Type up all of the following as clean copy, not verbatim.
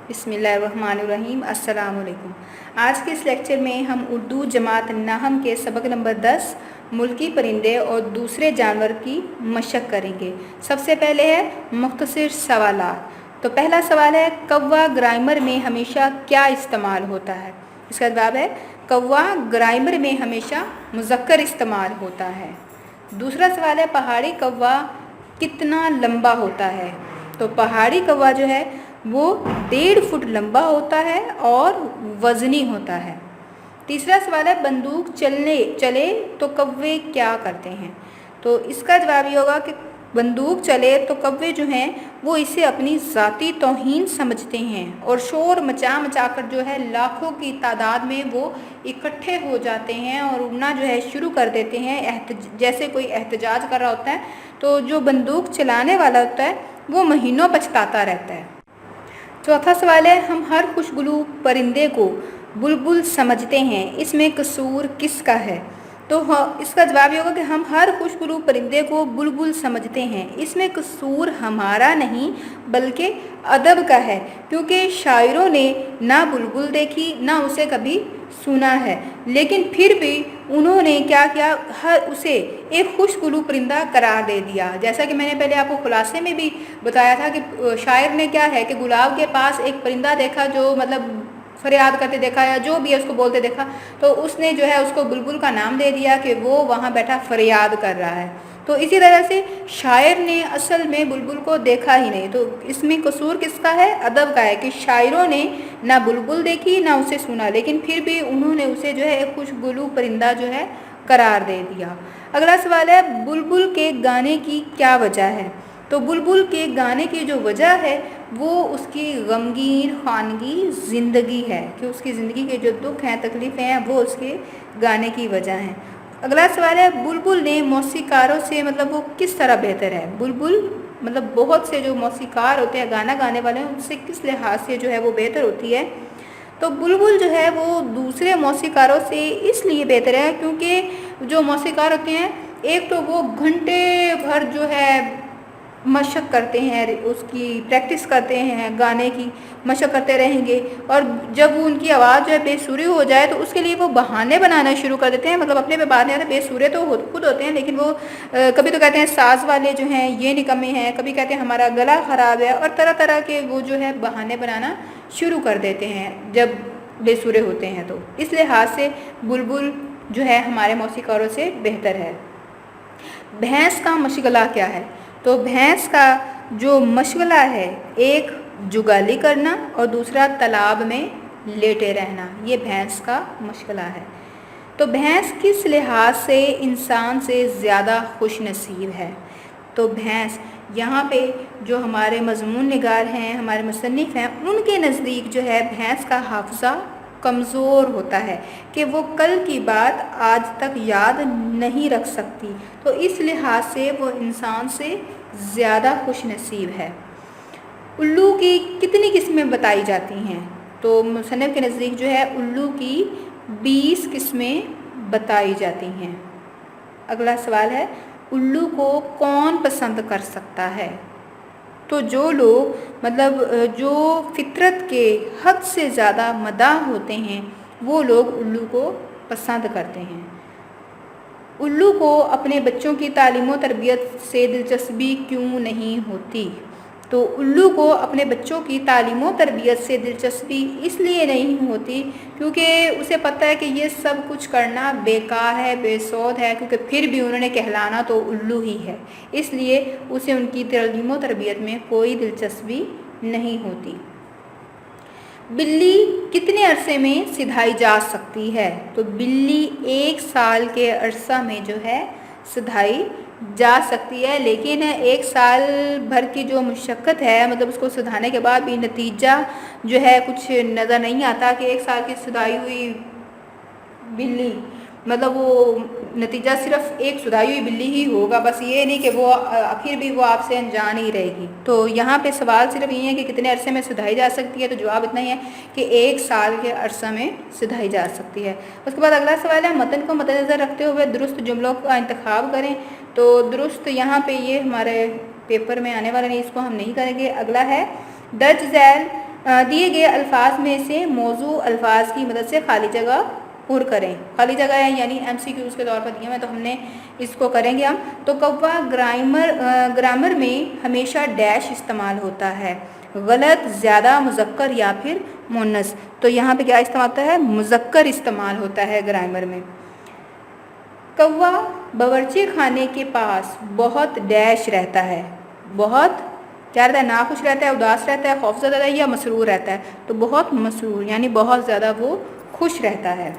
बिस्मिल्लाहिर्रहमानिर्रहीम। अस्सलाम वालेकुम। आज के इस लेक्चर में हम उर्दू जमात नहम के सबक नंबर 10 मुल्की परिंदे और दूसरे जानवर की मशक करेंगे। सबसे पहले है मुख्तसर सवालात। तो पहला सवाल है, कौवा ग्रामर में हमेशा क्या इस्तेमाल होता है? इसका जवाब है कौवा ग्रामर में हमेशा मुज़क्कर इस्तेमाल होता है। दूसरा सवाल है, पहाड़ी कौवा कितना लंबा होता है? तो पहाड़ी कौवा जो है वो 1.5 फुट लंबा होता है और वज़नी होता है। तीसरा सवाल है, बंदूक चले तो कौवे क्या करते हैं? तो इसका जवाब ये होगा कि बंदूक चले तो कौवे जो हैं वो इसे अपनी ज़ाती तौहीन समझते हैं और शोर मचा कर जो है लाखों की तादाद में वो इकट्ठे हो जाते हैं और उड़ना जो है शुरू कर देते हैं, जैसे कोई एहतजाज कर रहा होता है। तो जो बंदूक चलाने वाला होता है वो महीनों पछताता रहता है। चौथा सवाल है, हम हर खुशगुलू परिंदे को बुलबुल समझते हैं, इसमें कसूर किसका है? तो इसका जवाब ये होगा कि हम हर खुशगुलू परिंदे को बुलबुल समझते हैं, इसमें कसूर हमारा नहीं बल्कि अदब का है, क्योंकि शायरों ने ना बुलबुल देखी ना उसे कभी सुना है, लेकिन फिर भी उन्होंने क्या किया, हर उसे एक खुशगुलू परिंदा करार दे दिया। जैसा कि मैंने पहले आपको खुलासे में भी बताया था कि शायर ने क्या है कि गुलाब के पास एक परिंदा देखा जो मतलब फरियाद करते देखा या जो भी है उसको बोलते देखा, तो उसने जो है उसको बुलबुल का नाम दे दिया कि वो वहाँ बैठा फरियाद कर रहा है। तो इसी तरह से शायर ने असल में बुलबुल को देखा ही नहीं। तो इसमें कसूर किसका है? अदब का है कि शायरों ने ना बुलबुल देखी ना उसे सुना, लेकिन फिर भी उन्होंने उसे जो है एक खुशगुलू परिंदा जो है करार दे दिया। अगला सवाल है, बुलबुल के गाने की क्या वजह है? तो बुलबुल के गाने की जो वजह है वो उसकी गमगीन खानगी ज़िंदगी है, कि उसकी ज़िंदगी के जो दुख हैं तकलीफ़ें हैं वो उसके गाने की वजह हैं। अगला सवाल है, बुलबुल ने मौसीकारों से मतलब वो किस तरह बेहतर है? बुलबुल मतलब बहुत से जो मौसीकार होते हैं, गाना गाने वाले हैं, उनसे किस लिहाज से जो है वो बेहतर होती है? तो बुलबुल जो है वो दूसरे मौसीकारों से इसलिए बेहतर है क्योंकि जो मौसीकार होते हैं, एक तो वो घंटे भर जो है मशक करते हैं, उसकी प्रैक्टिस करते हैं, गाने की मशक करते रहेंगे, और जब उनकी आवाज़ जो है बेसुरी हो जाए तो उसके लिए वो बहाने बनाना शुरू कर देते हैं। मतलब अपने पे बात नहीं आते, बेसुरे तो खुद होते हैं, लेकिन वो कभी तो कहते हैं साज वाले जो हैं ये निकम्मे हैं, कभी कहते हैं हमारा गला ख़राब है, और तरह तरह के वो जो है बहाने बनाना शुरू कर देते हैं जब बेसुरे होते हैं। तो इस लिहाज से बुलबुल जो है हमारे मौसीकारों से बेहतर है। भैंस का मशगला क्या है? तो भैंस का जो मशगला है, एक जुगाली करना और दूसरा तालाब में लेटे रहना, ये भैंस का मशगला है। तो भैंस किस लिहाज से इंसान से ज़्यादा खुश नसीब है? तो भैंस, यहाँ पे जो हमारे मज़मून निगार हैं, हमारे मुसन्निफ़ हैं, उनके नज़दीक जो है भैंस का हाफ़ज़ा कमज़ोर होता है कि वो कल की बात आज तक याद नहीं रख सकती, तो इस लिहाज से वो इंसान से ज़्यादा खुश नसीब है। उल्लू की कितनी किस्में बताई जाती हैं? तो मुसन्निफ़ के नज़दीक जो है उल्लू की 20 किस्में बताई जाती हैं। अगला सवाल है, उल्लू को कौन पसंद कर सकता है? तो जो लोग मतलब जो फितरत के हद से ज़्यादा मदाह होते हैं वो लोग उल्लू को पसंद करते हैं। उल्लू को अपने बच्चों की तालीम व तरबियत से दिलचस्पी क्यों नहीं होती? तो उल्लू को अपने बच्चों की तालीम व तरबियत से दिलचस्पी इसलिए नहीं होती क्योंकि उसे पता है कि ये सब कुछ करना बेकार है, बेसौद है, क्योंकि फिर भी उन्होंने कहलाना तो उल्लू ही है, इसलिए उसे उनकी तालीम व तरबियत में कोई दिलचस्पी नहीं होती। बिल्ली कितने अरसे में सिधाई जा सकती है? तो बिल्ली 1 साल के अरसा में जो है सिधाई जा सकती है, लेकिन 1 साल भर की जो मुशक्क़त है, मतलब उसको सिधाने के बाद भी नतीजा जो है कुछ नज़र नहीं आता कि 1 साल की सिधाई हुई बिल्ली, मतलब वो नतीजा सिर्फ एक सुधाई हुई बिल्ली ही होगा, बस ये नहीं कि वो फिर भी वो आपसे अनजान ही रहेगी। तो यहाँ पे सवाल सिर्फ ये है कि कितने अरसे में सिधाई जा सकती है, तो जवाब इतना ही है कि 1 साल के अरसा में सिधाई जा सकती है। उसके बाद अगला सवाल है, मतन को मद्देनज़र रखते हुए दुरुस्त जुमलों का इंतखाब करें। तो दुरुस्त यहाँ पे ये हमारे पेपर में आने वाला नहीं, इसको हम नहीं करेंगे। अगला है, दर्ज झैल दिए गए अल्फाज में से मौजू अल्फाज की मदद से खाली जगह पुर करें। खाली जगह है यानी MCQs के तौर पर दिए हैं तो हमने इसको करेंगे हम। तो कव्वा ग्रामर में हमेशा डैश इस्तेमाल होता है, गलत, ज़्यादा, मुज़क्कर या फिर मुन्नस। तो यहाँ पे क्या इस्तेमाल होता है? मुज़क्कर इस्तेमाल होता है ग्रामर में। कव्वा बावर्ची खाने के पास बहुत डैश रहता है, बहुत क्या रहता है? नाखुश रहता है, उदास रहता है, खौफज़दा है या मसरूर रहता है? तो बहुत मसरूर यानी बहुत ज़्यादा वो खुश रहता है।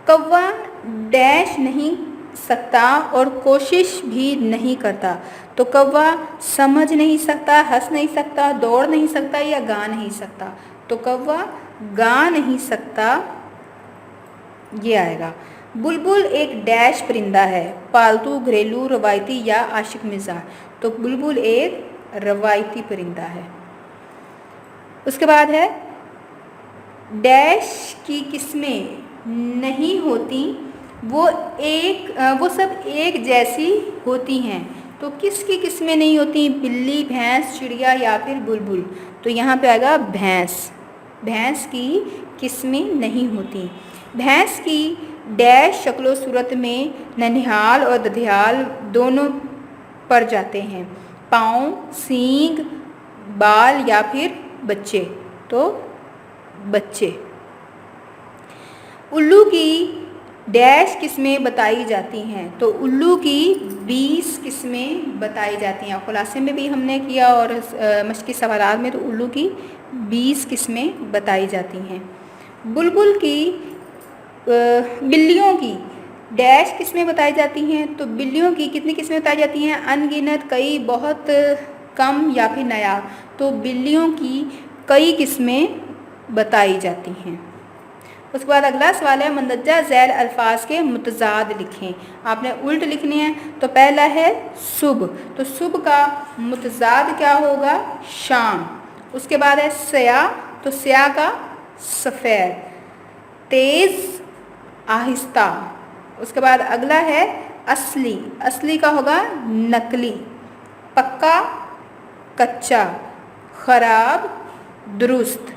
कव्वा डैश नहीं सकता और कोशिश भी नहीं करता। तो कव्वा समझ नहीं सकता, हंस नहीं सकता, दौड़ नहीं सकता या गा नहीं सकता। तो कव्वा गा नहीं सकता, ये आएगा। बुलबुल एक डैश परिंदा है, पालतू, घरेलू, रवायती या आशिक मिजाज। तो बुलबुल एक रवायती परिंदा है। उसके बाद है डैश की किस्में नहीं होती, वो सब एक जैसी होती हैं। तो किसकी किस्में नहीं होती? बिल्ली, भैंस, चिड़िया या फिर बुलबुल। तो यहाँ पे आएगा भैंस। भैंस की किस्में नहीं होती। भैंस की डैश शक्लो सूरत में ननिहाल और दधियाल दोनों पर जाते हैं, पाँव, सींग, बाल या फिर बच्चे। तो बच्चे। उल्लू की डैश किस्में बताई जाती हैं। तो उल्लू की 20 किस्में बताई जाती हैं। खुलासे में भी हमने किया और मश्की सवालात में तो उल्लू की 20 किस्में बताई जाती हैं। बुलबुल की बिल्लियों की डैश किस्में बताई जाती हैं। तो बिल्लियों की कितनी किस्में बताई जाती हैं? अनगिनत, कई, बहुत कम या फिर नायाब। तो बिल्लियों की कई किस्में बताई जाती हैं। उसके बाद अगला सवाल है मंदरजा झैल अल्फाज के मुतजाद लिखें। आपने उल्ट लिखने हैं। तो पहला है सुबह। तो सुबह का मुतजाद क्या होगा? शाम। उसके बाद है स्या। तो स्या का सफ़ेद, तेज़, आहिस्ता। उसके बाद अगला है असली। असली का होगा नकली, पक्का, कच्चा, ख़राब, दुरुस्त।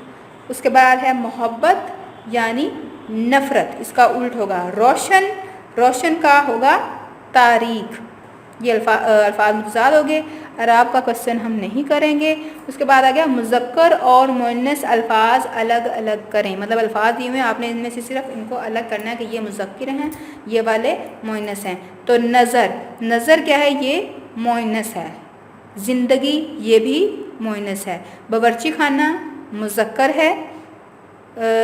उसके बाद है मोहब्बत यानी नफ़रत, इसका उल्ट होगा रोशन। रोशन का होगा तारीख। ये अल्फाज मुतज़ाद हो गए। अराब का क्वेश्चन हम नहीं करेंगे। उसके बाद आ गया मुज़क्कर और मुअन्नस अल्फाज अलग अलग करें। मतलब अल्फाज दिए हुए हैं, आपने इनमें से सिर्फ इनको अलग करना है कि ये मुज़क्किर हैं, ये वाले मुअन्नस हैं। तो नज़र, नज़र क्या है? ये मुअन्नस है। ज़िंदगी, ये भी मुअन्नस है। बावर्ची खाना मुज़क्कर है।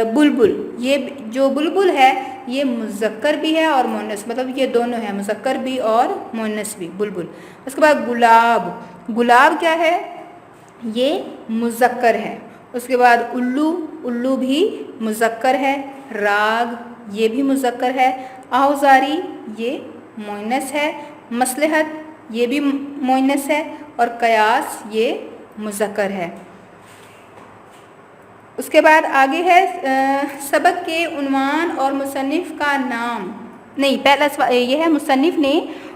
बुलबुल, ये जो बुलबुल है ये मुज़क्कर भी है और मुअन्नस, मतलब ये दोनों है, मुज़क्कर भी और मुअन्नस भी, बुलबुल। उसके बाद गुलाब। गुलाब क्या है? ये मुज़क्कर है। उसके बाद उल्लू, उल्लू भी मुज़क्कर है। राग, ये भी मुज़क्कर है। औज़ारी, ये मुअन्नस है। मसलहत, ये भी मुअन्नस है। और कयास, ये मुज़क्कर है। उसके बाद आगे है सबक के उन्वान और मुसन्निफ़ का नाम। नहीं, पहला ये है मुसन्निफ़ ने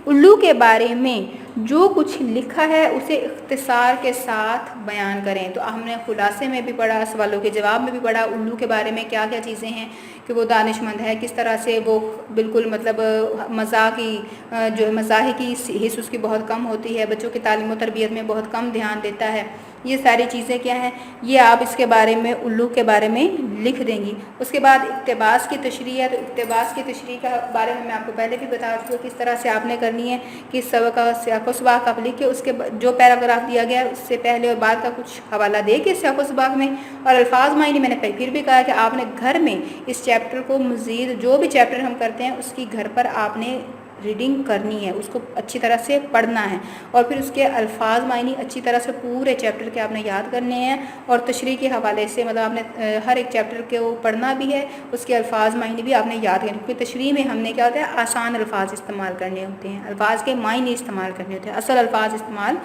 उल्लू के बारे में जो कुछ लिखा है उसे इख्तिसार के साथ बयान करें। तो हमने खुलासे में भी पढ़ा, सवालों के जवाब में भी पढ़ा उल्लू के बारे में क्या क्या चीज़ें हैं कि वो दानिशमंद है, किस तरह से वो बिल्कुल मतलब मज़ाह की जो है मज़ाह की हिस्स उसकी बहुत कम होती है, बच्चों की तालीम और तरबियत में बहुत कम ध्यान देता है। ये सारी चीज़ें क्या हैं, ये आप इसके बारे में उल्लू के बारे में लिख देंगी। उसके बाद इक़्तिबास की तशरीह है। तो इक़्तिबास की तशरीह के बारे में मैं आपको पहले भी बता चुकी हूँ किस तरह से आपने करनी है कि सबक का सियाक़ो सबाक़ आप लिख के उसके जो पैराग्राफ दिया गया है उससे पहले और बाद का कुछ हवाला दे के सियाक़ो सबाक़ में और अल्फाज मायने मैंने फिर भी कहा कि आपने घर में इस चैप्टर को मज़ीद जो भी चैप्टर हम करते हैं उसकी घर पर आपने रीडिंग करनी है, उसको अच्छी तरह से पढ़ना है और फिर उसके अल्फाज मायनी अच्छी तरह से पूरे चैप्टर के आपने याद करने हैं और तशरीह के हवाले से मतलब आपने हर एक चैप्टर के वो पढ़ना भी है, उसके अल्फाज मायनी भी आपने याद करने, क्योंकि तशरीह में हमने क्या होता है आसान अल्फाज इस्तेमाल करने होते हैं, अल्फाज के मायने इस्तेमाल करने होते हैं, असल अल्फाज इस्तेमाल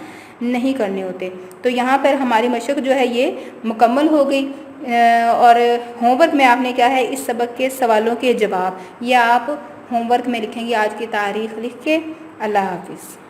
नहीं करने होते। तो यहाँ पर हमारी मशक़ जो है ये मुकम्मल हो गई और होमवर्क में आपने क्या है इस सबक के सवालों के जवाब ये आप होमवर्क में लिखेंगे आज की तारीख़ लिख के। अल्लाह हाफ़िज़।